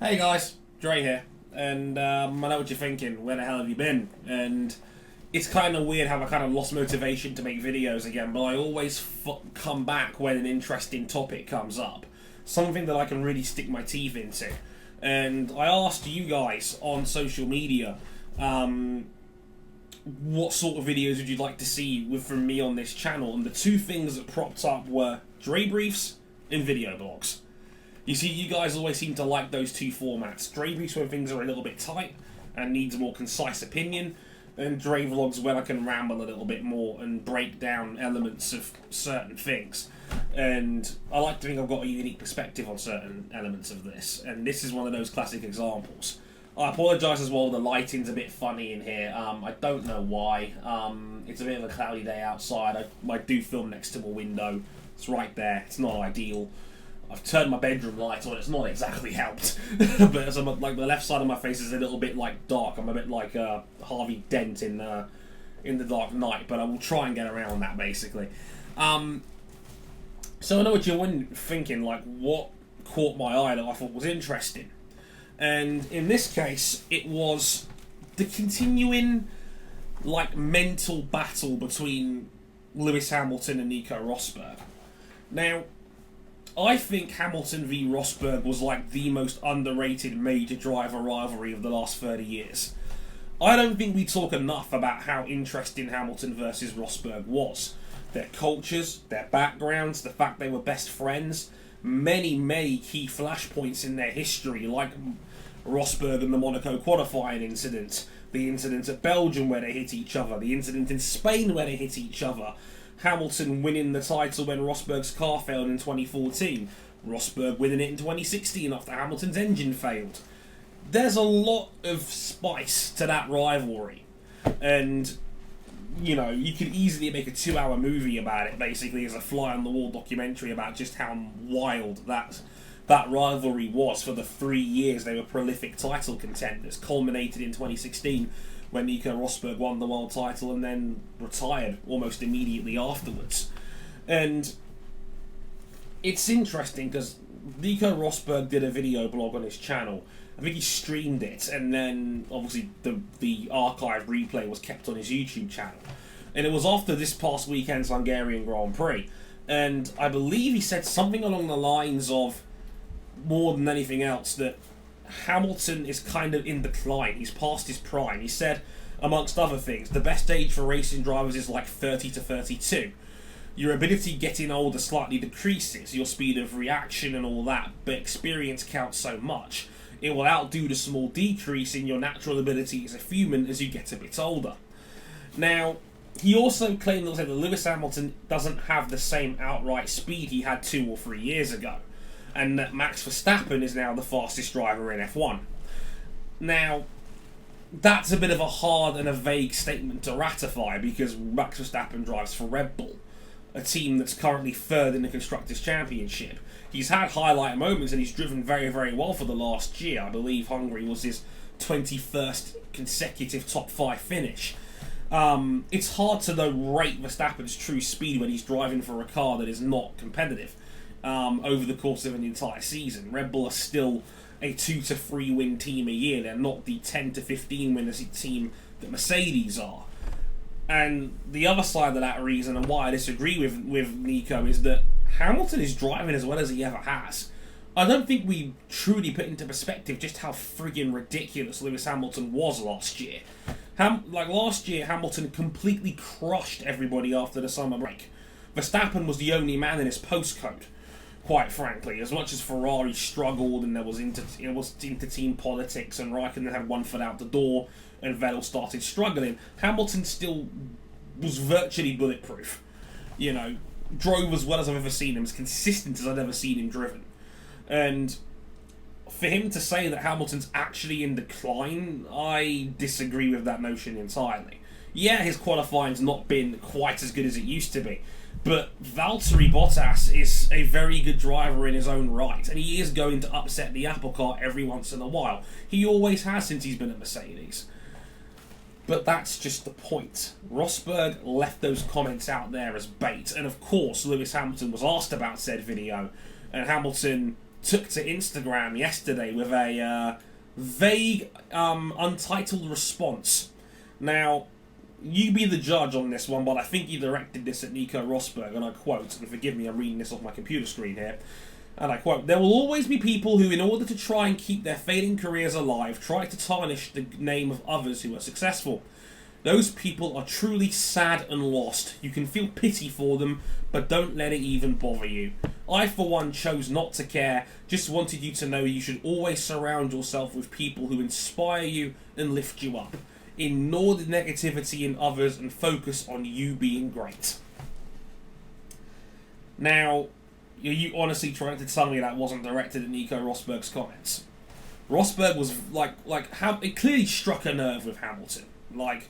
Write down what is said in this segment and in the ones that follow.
Hey guys, Dre here, and I know what you're thinking, where the hell have you been? And it's kind of weird how I kind of lost motivation to make videos again, but I always come back when an interesting topic comes up. Something that I can really stick my teeth into. And I asked you guys on social media, what sort of videos would you like to see from me on this channel? And the two things that propped up were Dre Briefs and video blogs. You see, you guys always seem to like those two formats. Dre Briefs when things are a little bit tight and needs a more concise opinion, and Dre Vlogs when I can ramble a little bit more and break down elements of certain things. And I like to think I've got a unique perspective on certain elements of this, and this is one of those classic examples. I apologise as well, the lighting's a bit funny in here. I don't know why. It's a bit of a cloudy day outside. I do film next to a window. It's right there. It's not ideal. I've turned my bedroom light on. It's not exactly helped. But as like the left side of my face is a little bit like dark. I'm a bit like Harvey Dent in The Dark Knight. But I will try and get around that basically. So I know what you're thinking. Like, what caught my eye that I thought was interesting, and in this case, it was the continuing like mental battle between Lewis Hamilton and Nico Rosberg. Now, I think Hamilton v Rosberg was like the most underrated major driver rivalry of the last 30 years. I don't think we talk enough about how interesting Hamilton versus Rosberg was. Their cultures, their backgrounds, the fact they were best friends, many key flashpoints in their history, like Rosberg and the Monaco qualifying incident, the incident at Belgium where they hit each other, the incident in Spain where they hit each other, Hamilton winning the title when Rosberg's car failed in 2014, Rosberg winning it in 2016 after Hamilton's engine failed. There's a lot of spice to that rivalry, and you know, you could easily make a 2-hour movie about it, basically as a fly-on-the-wall documentary about just how wild that rivalry was for the 3 years they were prolific title contenders, culminated in 2016 when Nico Rosberg won the world title and then retired almost immediately afterwards. And it's interesting because Nico Rosberg did a video blog on his channel. I think he streamed it, and then obviously the archive replay was kept on his YouTube channel. And it was after this past weekend's Hungarian Grand Prix. And I believe he said something along the lines of, more than anything else, that Hamilton is kind of in decline. He's past his prime. He said, amongst other things, the best age for racing drivers is like 30 to 32. Your ability getting older slightly decreases, your speed of reaction and all that, but experience counts so much. It will outdo the small decrease in your natural ability as a human as you get a bit older. Now, he also claimed that Lewis Hamilton doesn't have the same outright speed he had 2 or 3 years ago, and that Max Verstappen is now the fastest driver in F1. Now, that's a bit of a hard and a vague statement to ratify because Max Verstappen drives for Red Bull, a team that's currently third in the Constructors' Championship. He's had highlight moments and he's driven very well for the last year. I believe Hungary was his 21st consecutive top 5 finish. It's hard to though rate Verstappen's true speed when he's driving for a car that is not competitive over the course of an entire season. Red Bull are still a 2 to 3 win team a year. They're not the 10 to 15 winners team that Mercedes are. And the other side of that reason, and why I disagree with Nico, is that Hamilton is driving as well as he ever has. I don't think we truly put into perspective just how friggin' ridiculous Lewis Hamilton was last year. Last year, Hamilton completely crushed everybody after the summer break. Verstappen was the only man in his postcode, quite frankly. As much as Ferrari struggled and there was inter-team politics and Raikkonen had one foot out the door and Vettel started struggling, Hamilton still was virtually bulletproof. You know, drove as well as I've ever seen him, as consistent as I've ever seen him driven. And for him to say that Hamilton's actually in decline, I disagree with that notion entirely. Yeah, his qualifying's not been quite as good as it used to be, but Valtteri Bottas is a very good driver in his own right, and he is going to upset the apple cart every once in a while. He always has since he's been at Mercedes. But that's just the point. Rosberg left those comments out there as bait, and of course Lewis Hamilton was asked about said video, and Hamilton took to Instagram yesterday with a vague, untitled response. Now, you be the judge on this one, but I think he directed this at Nico Rosberg, and I quote, and forgive me, I'm reading this off my computer screen here, and I quote, "There will always be people who, in order to try and keep their fading careers alive, try to tarnish the name of others who are successful. Those people are truly sad and lost. You can feel pity for them, but don't let it even bother you. I, for one, chose not to care, just wanted you to know you should always surround yourself with people who inspire you and lift you up. Ignore the negativity in others and focus on you being great." Now, are you honestly trying to tell me that wasn't directed at Nico Rosberg's comments? Rosberg was it clearly struck a nerve with Hamilton. Like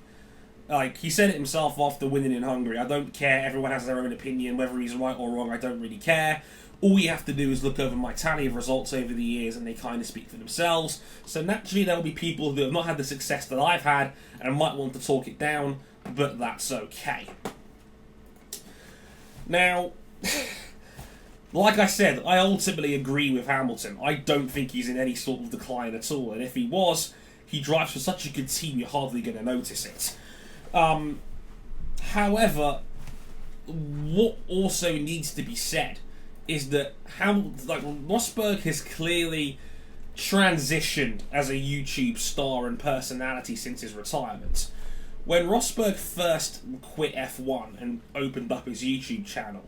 he said it himself after winning in Hungary. "I don't care, everyone has their own opinion, whether he's right or wrong, I don't really care. All you have to do is look over my tally of results over the years and they kind of speak for themselves. So naturally there will be people who have not had the success that I've had and might want to talk it down, but that's okay." Now, like I said, I ultimately agree with Hamilton. I don't think he's in any sort of decline at all, and if he was, he drives for such a good team you're hardly going to notice it. However, what also needs to be said is that Rosberg has clearly transitioned as a YouTube star and personality since his retirement. When Rosberg first quit F1 and opened up his YouTube channel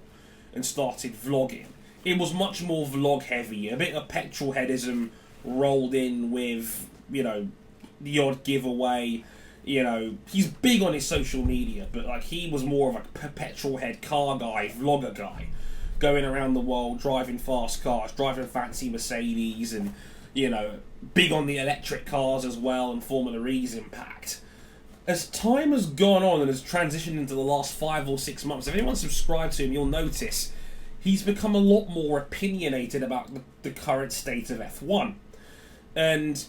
and started vlogging, it was much more vlog heavy, a bit of petrol headism rolled in with, the odd giveaway. He's big on his social media, but he was more of a petrol head car guy, vlogger guy, going around the world, driving fast cars, driving fancy Mercedes, and, big on the electric cars as well, and Formula E's impact. As time has gone on and has transitioned into the last 5 or 6 months, if anyone subscribed to him, you'll notice he's become a lot more opinionated about the current state of F1. And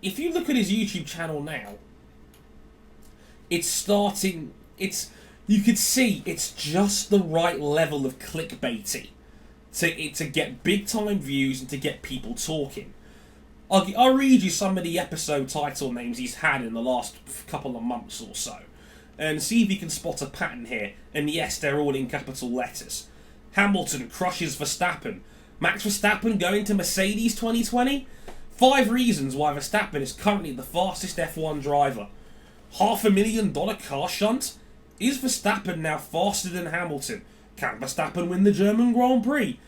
if you look at his YouTube channel now, you could see it's just the right level of clickbaity to get big time views and to get people talking. I'll read you some of the episode title names he's had in the last couple of months or so, and see if you can spot a pattern here. And yes, they're all in capital letters. Hamilton crushes Verstappen. Max Verstappen going to Mercedes 2020? 5 reasons why Verstappen is currently the fastest F1 driver. $500,000 car shunt? Is Verstappen now faster than Hamilton? Can Verstappen win the German Grand Prix?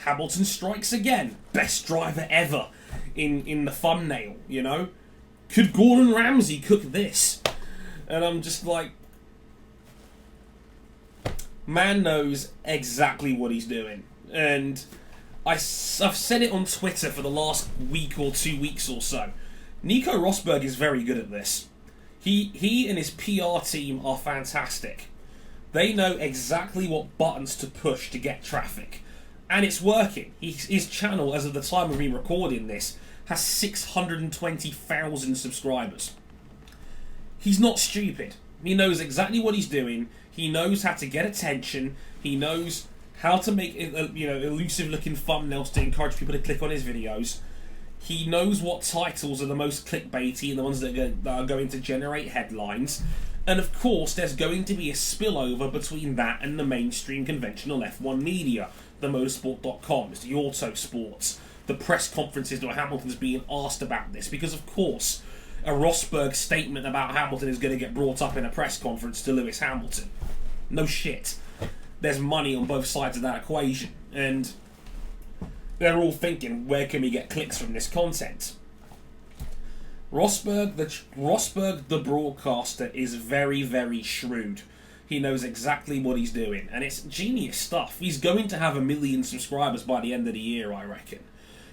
Hamilton strikes again. Best driver ever in the thumbnail, Could Gordon Ramsay cook this? And I'm just like, man knows exactly what he's doing. And I've said it on Twitter for the last week or 2 weeks or so. Nico Rosberg is very good at this. He and his PR team are fantastic. They know exactly what buttons to push to get traffic. And it's working. His channel, as of the time of me recording this, has 620,000 subscribers. He's not stupid. He knows exactly what he's doing. He knows how to get attention. He knows how to make elusive-looking thumbnails to encourage people to click on his videos. He knows what titles are the most clickbaity and the ones that are going to generate headlines. And of course, there's going to be a spillover between that and the mainstream conventional F1 media. The motorsport.coms, the Autosports, the press conferences where Hamilton's being asked about this. Because of course, a Rosberg statement about Hamilton is going to get brought up in a press conference to Lewis Hamilton. No shit. There's money on both sides of that equation. And they're all thinking, where can we get clicks from this content? Rosberg the broadcaster is very, very shrewd. He knows exactly what he's doing, and it's genius stuff. He's going to have 1 million subscribers by the end of the year, I reckon.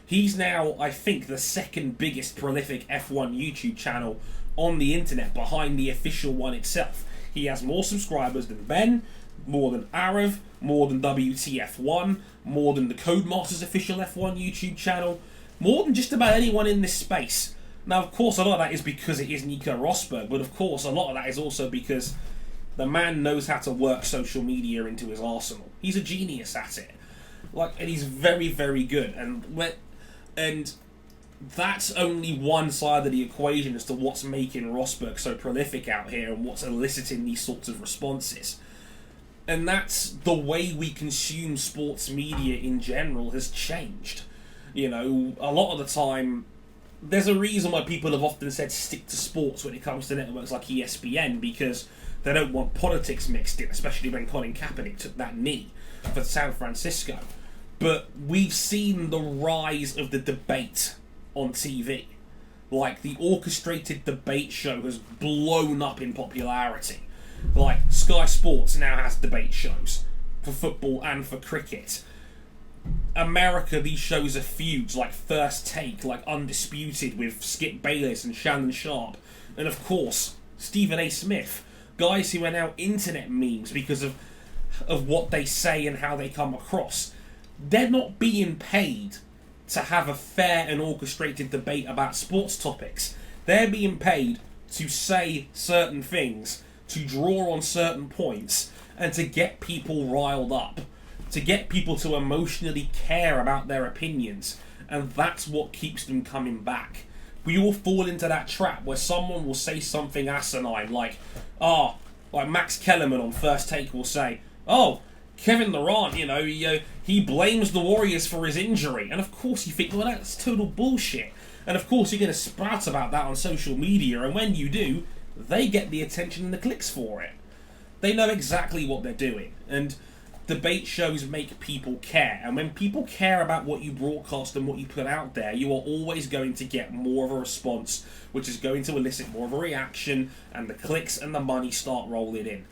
He's now, I think, the second biggest prolific F1 YouTube channel on the internet, behind the official one itself. He has more subscribers than Ben, more than Arav, more than WTF1, more than the Codemasters official F1 YouTube channel, more than just about anyone in this space. Now, of course, a lot of that is because it is Nico Rosberg, but of course, a lot of that is also because the man knows how to work social media into his arsenal. He's a genius at it. Like, and he's very, very good. And that's only one side of the equation as to what's making Rosberg so prolific out here and what's eliciting these sorts of responses. And that's the way we consume sports media in general has changed. You know, a lot of the time, there's a reason why people have often said stick to sports when it comes to networks like ESPN, because they don't want politics mixed in, especially when Colin Kaepernick took that knee for San Francisco. But we've seen the rise of the debate on TV. Like, the orchestrated debate show has blown up in popularity. Like, Sky Sports now has debate shows for football and for cricket. America, these shows are feuds like First Take, like Undisputed with Skip Bayless and Shannon Sharp. And of course, Stephen A. Smith. Guys who are now internet memes because of what they say and how they come across. They're not being paid to have a fair and orchestrated debate about sports topics. They're being paid to say certain things, to draw on certain points, and to get people riled up, to get people to emotionally care about their opinions, and that's what keeps them coming back. We all fall into that trap where someone will say something asinine, like Max Kellerman on First Take will say, Kevin Durant, he blames the Warriors for his injury. And of course you think, well, that's total bullshit. And of course you're going to sprout about that on social media, and when you do, they get the attention and the clicks for it. They know exactly what they're doing. And debate shows make people care. And when people care about what you broadcast and what you put out there, you are always going to get more of a response, which is going to elicit more of a reaction, and the clicks and the money start rolling in.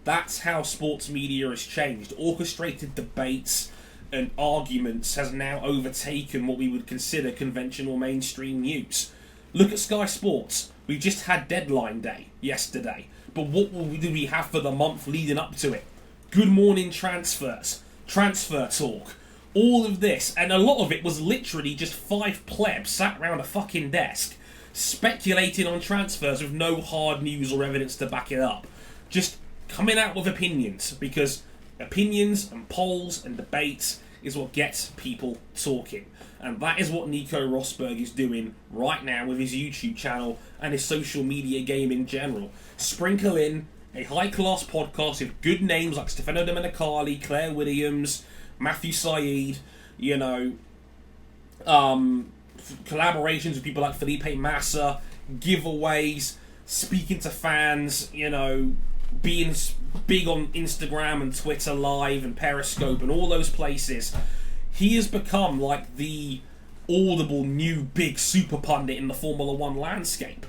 That's how sports media has changed. Orchestrated debates and arguments has now overtaken what we would consider conventional mainstream news. Look at Sky Sports. We just had deadline day yesterday. But what do we have for the month leading up to it? Good morning transfers, transfer talk, all of this. And a lot of it was literally just 5 plebs sat around a fucking desk speculating on transfers with no hard news or evidence to back it up. Just coming out with opinions, because opinions and polls and debates is what gets people talking. And that is what Nico Rosberg is doing right now with his YouTube channel and his social media game in general. Sprinkle in a high-class podcast with good names like Stefano Domenicali, Claire Williams, Matthew Said, collaborations with people like Felipe Massa, giveaways, speaking to fans, being big on Instagram and Twitter Live and Periscope and all those places. He has become like the audible new big super pundit in the Formula One landscape.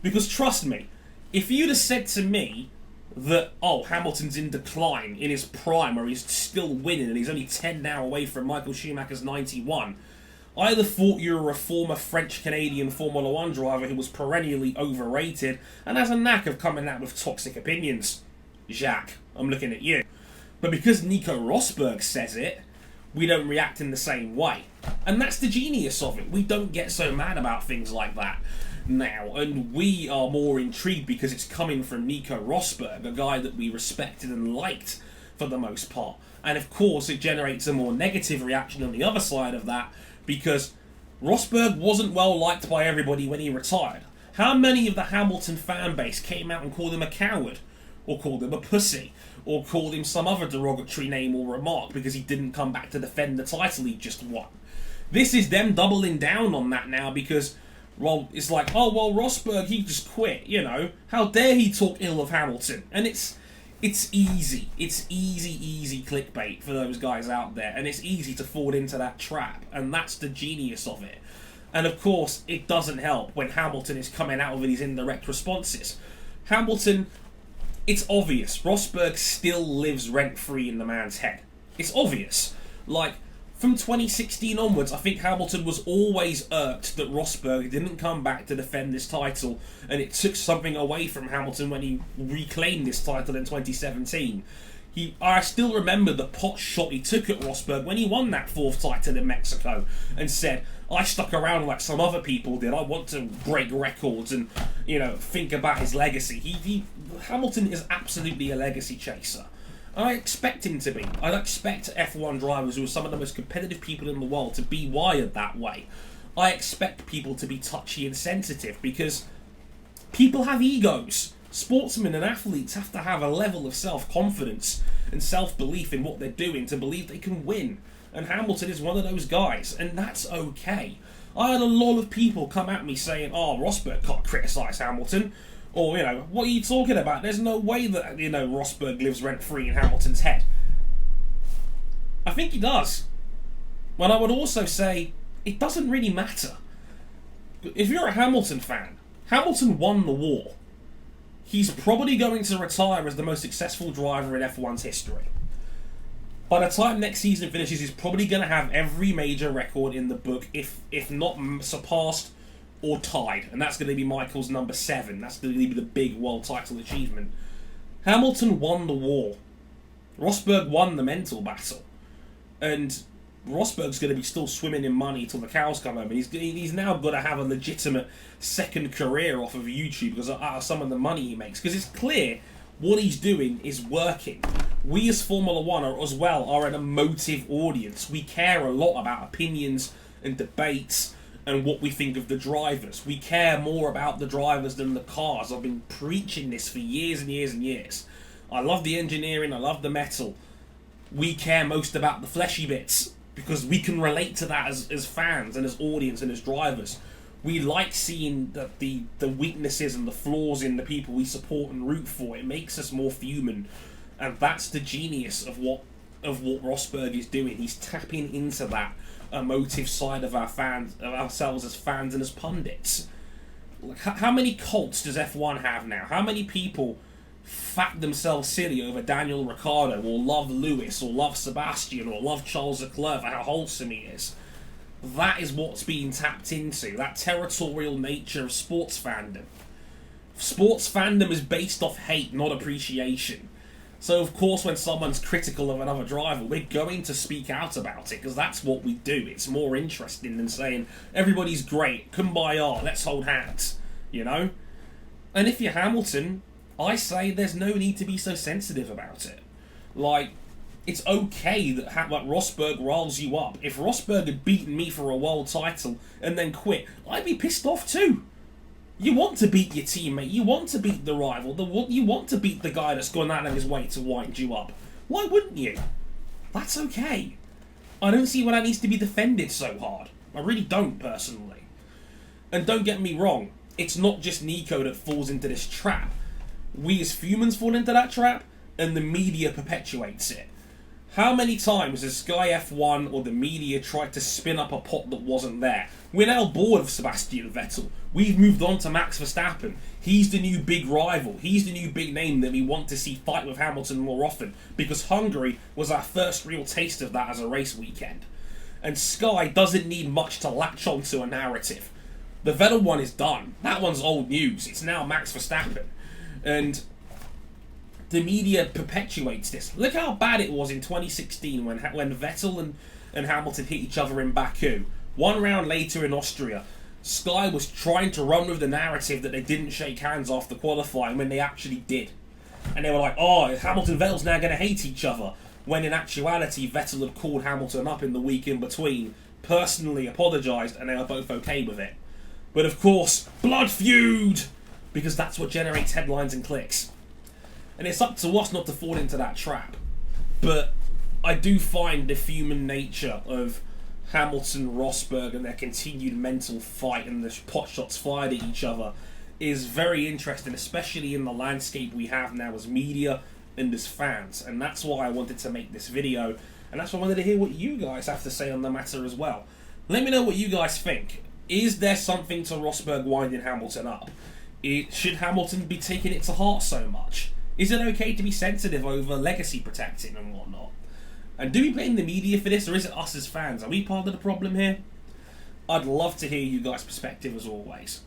Because trust me, if you'd have said to me that, Hamilton's in decline in his prime where he's still winning and he's only 10 now away from Michael Schumacher's 91, I'd have thought you were a former French-Canadian Formula One driver who was perennially overrated and has a knack of coming out with toxic opinions. Jacques, I'm looking at you. But because Nico Rosberg says it, we don't react in the same way. And that's the genius of it. We don't get so mad about things like that now, and we are more intrigued because it's coming from Nico Rosberg, a guy that we respected and liked for the most part. And of course it generates a more negative reaction on the other side of that, because Rosberg wasn't well liked by everybody when he retired. How many of the Hamilton fan base came out and called him a coward, or called him a pussy, or called him some other derogatory name or remark because he didn't come back to defend the title he just won? This is them doubling down on that now because, well, it's like, Rosberg, he just quit, How dare he talk ill of Hamilton? And it's easy. It's easy clickbait for those guys out there. And it's easy to fall into that trap. And that's the genius of it. And of course, it doesn't help when Hamilton is coming out with these indirect responses. Hamilton, it's obvious. Rosberg still lives rent-free in the man's head. It's obvious. Like, from 2016 onwards, I think Hamilton was always irked that Rosberg didn't come back to defend this title, and it took something away from Hamilton when he reclaimed this title in 2017. I still remember the pot shot he took at Rosberg when he won that 4th title in Mexico and said, I stuck around like some other people did. I want to break records and, think about his legacy. Hamilton is absolutely a legacy chaser. And I expect him to be. I expect F1 drivers, who are some of the most competitive people in the world, to be wired that way. I expect people to be touchy and sensitive, because people have egos. Sportsmen and athletes have to have a level of self-confidence and self-belief in what they're doing to believe they can win. And Hamilton is one of those guys, and that's okay. I had a lot of people come at me saying, oh, Rosberg can't criticise Hamilton. Or, what are you talking about? There's no way that, Rosberg lives rent-free in Hamilton's head. I think he does. But I would also say, it doesn't really matter. If you're a Hamilton fan, Hamilton won the war. He's probably going to retire as the most successful driver in F1's history. By the time next season finishes, he's probably going to have every major record in the book, if not surpassed or tied. And that's going to be Michael's number 7. That's going to be the big world title achievement. Hamilton won the war. Rosberg won the mental battle. And Rosberg's going to be still swimming in money till the cows come home. And he's now got to have a legitimate second career off of YouTube because of some of the money he makes. Because it's clear what he's doing is working. We as Formula One are an emotive audience. We care a lot about opinions and debates and what we think of the drivers. We care more about the drivers than the cars. I've been preaching this for years and years and years. I love the engineering, I love the metal. We care most about the fleshy bits because we can relate to that as fans and as audience and as drivers. We like seeing the weaknesses and the flaws in the people we support and root for. It makes us more human. And that's the genius of what Rosberg is doing. He's tapping into that emotive side of ourselves as fans and as pundits. Like, how many cults does F1 have now? How many people fat themselves silly over Daniel Ricciardo, or love Lewis, or love Sebastian, or love Charles Leclerc for how wholesome he is? That is what's being tapped into, that territorial nature of sports fandom. Sports fandom is based off hate, not appreciation. So of course when someone's critical of another driver, we're going to speak out about it, because that's what we do. It's more interesting than saying, everybody's great, kumbaya, let's hold hands, And if you're Hamilton, I say there's no need to be so sensitive about it. Like, it's okay that Rosberg riles you up. If Rosberg had beaten me for a world title and then quit, I'd be pissed off too. You want to beat your teammate, you want to beat the rival, you want to beat the guy that's gone out of his way to wind you up. Why wouldn't you? That's okay. I don't see why that needs to be defended so hard. I really don't, personally. And don't get me wrong, it's not just Nico that falls into this trap. We as humans fall into that trap, and the media perpetuates it. How many times has Sky F1 or the media tried to spin up a pot that wasn't there? We're now bored of Sebastian Vettel. We've moved on to Max Verstappen. He's the new big rival. He's the new big name that we want to see fight with Hamilton more often, because Hungary was our first real taste of that as a race weekend. And Sky doesn't need much to latch onto a narrative. The Vettel one is done. That one's old news. It's now Max Verstappen. And the media perpetuates this. Look how bad it was in 2016 when Vettel and Hamilton hit each other in Baku. 1 round later in Austria, Sky was trying to run with the narrative that they didn't shake hands after qualifying when they actually did. And they were like, oh, Hamilton and Vettel's now going to hate each other. When in actuality, Vettel had called Hamilton up in the week in between, personally apologised, and they were both okay with it. But of course, blood feud! Because that's what generates headlines and clicks. And it's up to us not to fall into that trap. But I do find the human nature of Hamilton, Rosberg, and their continued mental fight and the pot shots fired at each other is very interesting, especially in the landscape we have now as media and as fans. And that's why I wanted to make this video, and that's why I wanted to hear what you guys have to say on the matter as well. Let me know what you guys think. Is there something to Rosberg winding Hamilton up? Should Hamilton be taking it to heart so much? Is it okay to be sensitive over legacy protecting and whatnot? And do we blame the media for this, or is it us as fans? Are we part of the problem here? I'd love to hear you guys' perspective as always.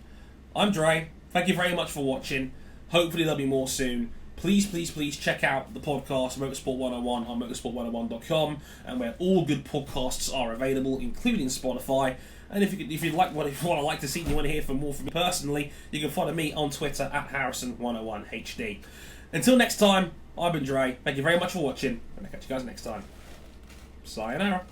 I'm Dre. Thank you very much for watching. Hopefully there'll be more soon. Please, please, please check out the podcast Motorsport 101 on motorsport101.com, and where all good podcasts are available, including Spotify. And if you'd like what I like to see and you want to hear more from me personally, you can follow me on Twitter at Harrison101HD. Until next time, I've been Dre. Thank you very much for watching, and I'll catch you guys next time. Sayonara.